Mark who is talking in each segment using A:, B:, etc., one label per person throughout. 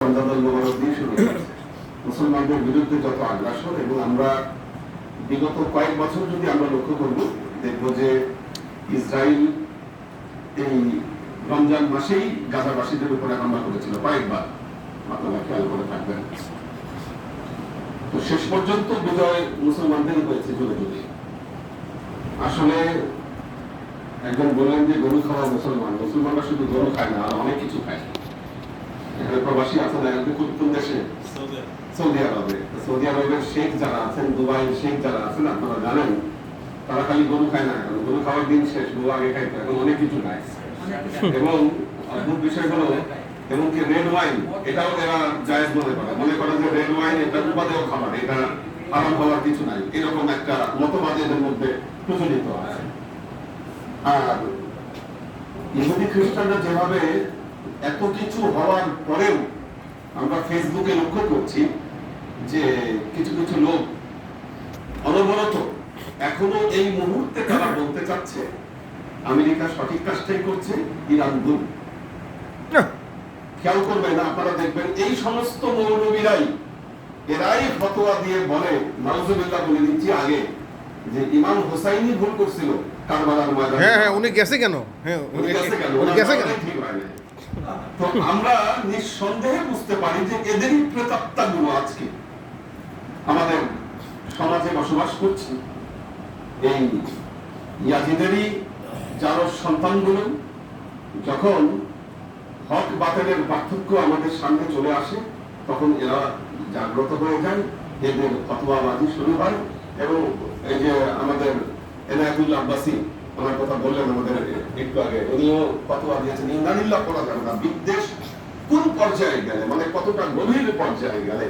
A: চন্দ্রদল মোবারক দিয়ে শুরু হয়েছে। মুসলমানদের বিরুদ্ধে যত আগ্রাসন, এবং আমরা বিগত কয়েক বছর যদি আমরা লক্ষ্য করব, দেখব যে ইসরায়েল এই রমজান মাসেই গাজাবাসীদের উপরে হামলা করেছিল কয়েকবার, আপনারা খেয়াল করে থাকবেন। তো শেষ পর্যন্ত বিজয় মুসলমানদেরই হয়েছে জোরে জোরে। আসলে একজন বললেন যে গরু খাওয়া মুসলমান, মুসলমানরা শুধু গরু খায় না, আর অনেক কিছু খায়। এখানে প্রবাসী আছেন কোন দেশে? সৌদি আরবে। সৌদি আরবের শেখ যারা আছেন, দুবাইয়ের শেখ যারা আছেন, আপনারা জানেন তারা খালি গরু খায় না, এখন গরু খাওয়ার দিন শেষ, গরু আগে খাইতো, এখন অনেক কিছু খায়। এবং অদ্ভুত বিষয় হলো, এমনকি রেড ওয়াইন এটাও এরা জায়েজ মনে করে যে রেড ওয়াইন এটা উপাদেয় খাবার, এটা হারাম হওয়ার কিছু নাই, এরকম একটা মতবাদ এদের মধ্যে প্রচলিত আছে। আর ইহুদি খ্রিস্টানরা যেভাবে এত কিছু হওয়ার পরেও আমরা ফেসবুকে লক্ষ্য করছি যে কিছু কিছু লোক অনবরত এখনো এই মুহূর্তে তারা বলতে চাচ্ছে আমেরিকা সঠিক কাজটাই করছে, ইরান ভুল। খেয়াল করবেন, আপনারা দেখবেন এই সমস্ত মৌলবীরাই এরাই ফতোয়া দিয়ে বলে, নাউজুবিল্লাহ বলে দিচ্ছি আগে, যে ইমাম হোসাইনি ভুল করছিল কারবালার ময়দানে।
B: হ্যাঁ, উনি গেছে কেন?
A: উনি গেছে কেন? ঠিক হয় না। তো আমরা নিঃসন্দেহে বুঝতে পারি যে এদেরই প্রেতাত্মাগুলো আজকে আমাদের সমাজে বসবাস করছে। এই ইয়াজিদেরই যার সন্তানগুলো যখন হক বাতিলের পার্থক্য আমাদের সামনে চলে আসে, তখন এরা জাগ্রত হয়ে যায়, এদের ফতোয়াবাজি শুরু হয়। এবং এই যে আমাদের এনায়েতুল্লাহ আব্বাসী, ওনার কথা বললেন আমাদের একটু আগে, উনিও ফতোয়া দিয়েছেন ইন্নালিল্লাহ করা যাবে না। বিদ্বেষ কোন পর্যায়ে গেলে, মানে কতটা গভীর পর্যায়ে গেলে,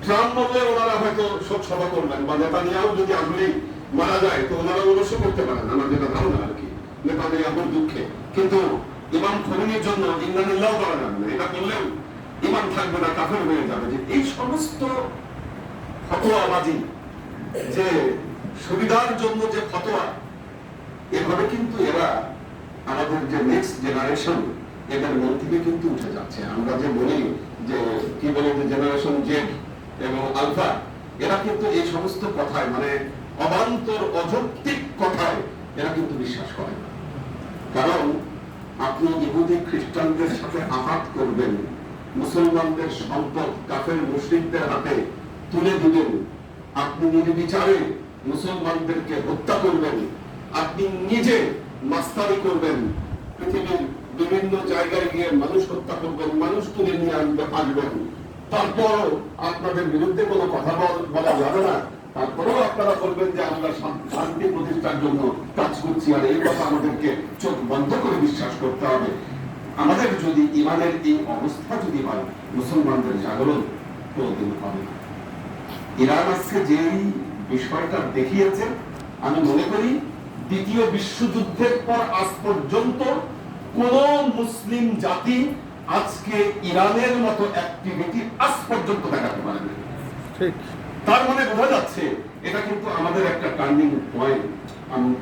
A: ট্রাম্প বললে ওনারা হয়তো শোক সভা করবেন, বা নেতানিয়াহু যদি আসলেই মারা যায় তো ওনারা অবশ্য করতে পারেন, আমার যেটা ধারণা আর কি, নেতানিয়াহুর দুঃখে। কিন্তু ইমাম খোমেনির জন্য ইন্নালিল্লাহ করা যাবে না, এটা করলেও ইমান থাকবে না, কাফের হয়ে যাবে। যে এই সমস্ত ফতোয়াবাজি, যে সুবিধার জন্য যে ফতোয়া, এভাবে কিন্তু এরা আমাদের যে নেক্সট জেনারেশন, এদের মন থেকে কিন্তু উঠে যাচ্ছে। আমরা যে বলি যে কি বলে যে জেনারেশন জেড এবং আলফা, এরা কিন্তু এই সমস্ত কথায়, মানে অবান্তর অযৌক্তিক কথায় এরা কিন্তু বিশ্বাস করে না। কারণ আপনি ইহুদি খ্রিস্টানদের সাথে আঘাত করবেন, মুসলমানদের সম্পদ কাফের মুশরিকদের হাতে তুলে দিবেন, আপনি নির্বিচারে মুসলমানদেরকে হত্যা করবেন, আপনি নিজে মাস্তানি করবেন, পৃথিবীর বিভিন্ন জায়গায় গিয়ে মানুষ হত্যা করবেন, মানুষ তুলে নিয়ে আসবেন, তারপরও আপনাদের বিরুদ্ধে কোনো কথা বলা যাবে না, তারপরেও আপনারা বলবেন যে আমরা শান্তি প্রতিষ্ঠার জন্য কাজ করছি, আর এই কথা আমাদেরকে চোখ বন্ধ করে বিশ্বাস করতে হবে। আমাদের যদি ইমানের এই অবস্থা যদি হয়, মুসলমানদের জাগরণ কোনদিন হবে না। ইরান আজকে যে বিষয়টা দেখিয়েছে, আমি মনে করি দ্বিতীয় বিশ্বযুদ্ধের পর আজ পর্যন্ত কোন মুসলিম জাতি আজকে ইরানের মতো অ্যাক্টিভিটি আজ পর্যন্ত দেখাতে পারেনি। তার মানে বোঝা যাচ্ছে এটা কিন্তু আমাদের একটা টার্নিং পয়েন্ট।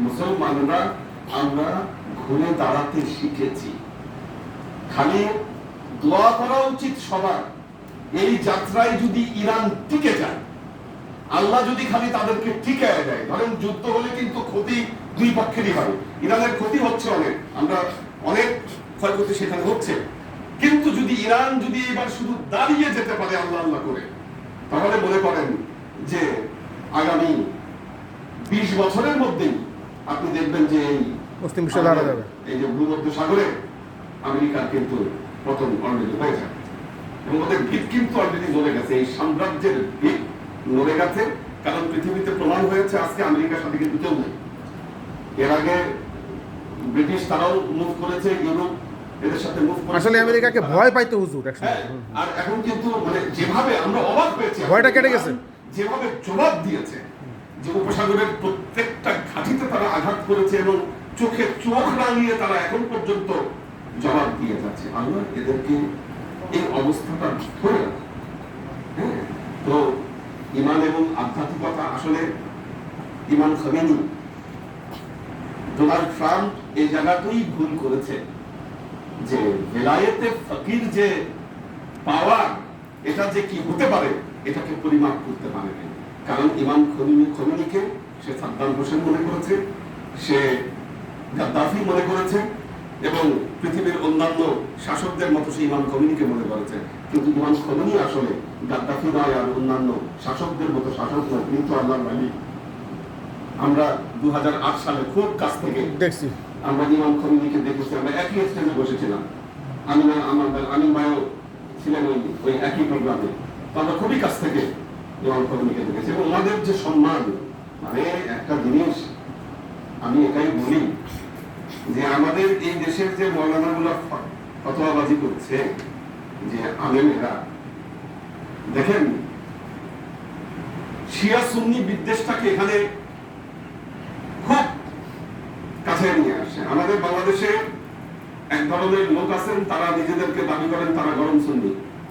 A: মুসলমানরা আমরা ঘুরে দাঁড়াতে শিখেছি। খালি দোয়া করা উচিত সবার, এই যাত্রায় যদি ইরান টিকে যায়, আল্লাহ যদি খালি তাদেরকে টিকায় দেয়। ধরেন যুদ্ধ হলে কিন্তু ক্ষতি দুই পক্ষেরই হয়, ইরানের ক্ষতি হচ্ছে অনেক, আমরা অনেক ক্ষয়ক্ষতি সেখানে হচ্ছে, কিন্তু যদি ইরান যদি এবার শুধু দাঁড়িয়ে যেতে পারে আল্লাহ আল্লাহ করে, তাহলে মনে করেন যে আগামী 20 বছরের মধ্যেই আপনি দেখবেন যে এই যে ভূমধ্য সাগরে আমেরিকার কিন্তু পতন অলরেডি হয়ে যাবে, এবং ওদের ভিত কিন্তু অলরেডি নড়ে গেছে, এই সাম্রাজ্যের ভিত নড়ে গেছে। কারণ পৃথিবীতে প্রমাণ হয়েছে আজকে আমেরিকার সাথে কিন্তু কেউ নেই। এর আগে ব্রিটিশ তারাও মুভ করেছে, ইউরোপ এদের সাথে মুভ করেছে,
B: আসলে আমেরিকাকে ভয় পাইতো হুজুর।
A: আর এখন কিন্তু মানে যেভাবে আমরা অবাক হয়েছি,
B: ভয়টা কেটে গেছে,
A: যেভাবে জবাব দিয়েছে, যে উপসাগরের প্রত্যেকটা ঘাঁটিতে তারা আঘাত করেছে এবং চোখে চোখ রাঙিয়ে তারা এখন পর্যন্ত জবাব দিয়ে যাচ্ছে। আমরা এদেরকে এই অবস্থাটা ধরে রাখি। তো ইমান এবং আধ্যাত্মিকতা, আসলে ইমাম খোমেনি, ডোনাল্ড ট্রাম্প এই জায়গাতেই ভুল করেছে, যে বেলায়েতে ফকির যে পাওয়ার এটা যে কি হতে পারে এটাকে পরিমাপ করতে পারে নাই। কারণ ইমাম খোমেনিকে সে সাদ্দাম হোসেন মনে করেছে, সে গাদ্দাফি মনে করেছে, এবং পৃথিবীর অন্যান্য শাসকদের মতো সে ইমাম খোমেনিকে মনে করেছে। কিন্তু ইমাম খোমেনি আসলে গাদ্দাফি নয় আর অন্যান্য শাসকদের মতো শাসক নয়, কিন্তু আল্লাহর ওয়ালি। আমরা 2008 সালে খুব কাছ থেকে
B: দেখছি।
A: আমরা ইমাম খোমেনিকে দেখেছি, আমরা একই স্টেজে বসেছিলাম। আমিন ভাইও ছিলেন ওই একই প্রোগ্রামে। তো আমরা খুবই কাছ থেকে ইমাম খোমেনিকে দেখেছি, এবং ওনাদের যে সম্মান, মানে একটা জিনিস আমি এটাই বলি যে আমাদের এই দেশের যে মৌলানাগুলো ফতোয়াবাজি করছে, যে আলেমেরা দেখেন শিয়া সুন্নি বিদ্বেষটাকে এখানে খুব কাছে নিয়ে আসে। আমাদের বাংলাদেশে এক ধরনের লোক আছেন, তারা নিজেদেরকে দাবি করেন তারা গরম সুন্নি,